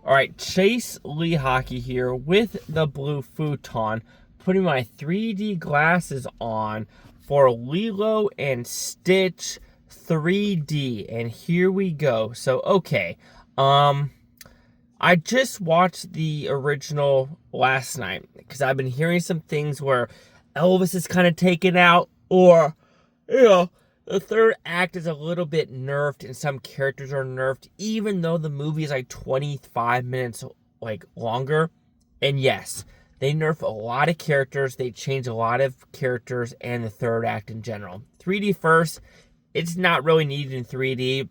All right, Chase Lee Hockey here with the blue futon, putting my 3D glasses on for Lilo and Stitch 3D, and here we go. So, okay, I just watched the original last night because I've been hearing some things where Elvis is kind of taken out, or the third act is a little bit nerfed and some characters are nerfed, even though the movie is like 25 minutes longer. And yes, they nerf a lot of characters, they change a lot of characters and the third act in general. 3D first, it's not really needed in 3D.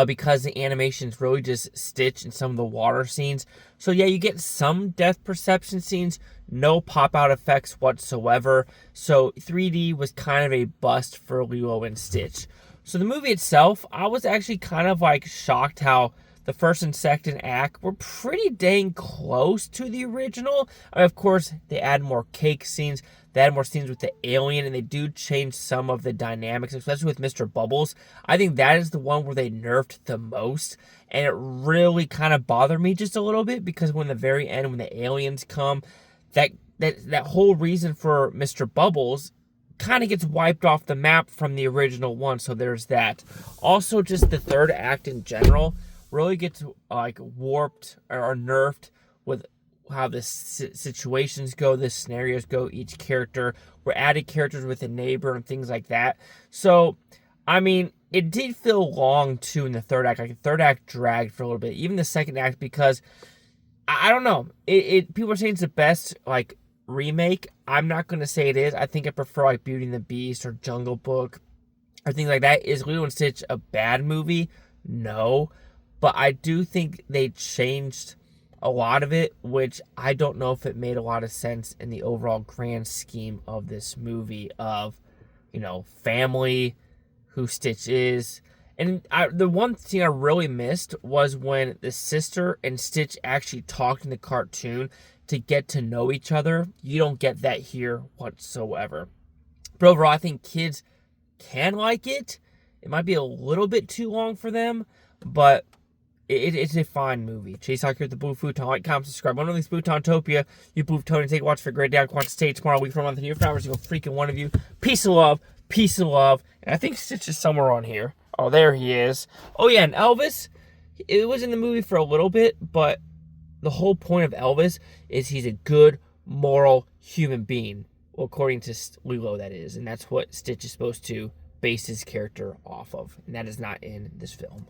Because the animation is really just Stitch in some of the water scenes. So yeah, you get some depth perception scenes, no pop-out effects whatsoever. So 3D was kind of a bust for Lilo and Stitch. So the movie itself, I was actually kind of shocked how the first and second act were pretty dang close to the original. I mean, of course, they add more cake scenes, they add more scenes with the alien, and they do change some of the dynamics, especially with Mr. Bubbles. I think that is the one where they nerfed the most, and it really kind of bothered me just a little bit, because when the very end, when the aliens come, that whole reason for Mr. Bubbles kind of gets wiped off the map from the original one, so there's that. Also, just the third act in general really gets warped or nerfed with how the situations go, the scenarios go, each character. We're adding characters with a neighbor and things like that. So, I mean, it did feel long too in the third act. The third act dragged for a little bit. Even the second act, because I don't know. People are saying it's the best remake. I'm not gonna say it is. I think I prefer Beauty and the Beast or Jungle Book or things like that. Is Lilo and Stitch a bad movie? No. But I do think they changed a lot of it, which I don't know if it made a lot of sense in the overall grand scheme of this movie of, family, who Stitch is. And the one thing I really missed was when the sister and Stitch actually talked in the cartoon to get to know each other. You don't get that here whatsoever. But overall, I think kids can like it. It might be a little bit too long for them, but it's a fine movie. Chase Hawk here at the Blue Futon. Like, comment, subscribe. One of these Futontopia. You Blue Tony. Take a watch for a great day. I want to stay tomorrow, week for a month, and year for every single freaking one of you. Peace and love. Peace and love. And I think Stitch is somewhere on here. Oh, there he is. Oh, yeah, and Elvis, it was in the movie for a little bit, but the whole point of Elvis is he's a good, moral human being. Well, according to Lilo, that is. And that's what Stitch is supposed to base his character off of. And that is not in this film.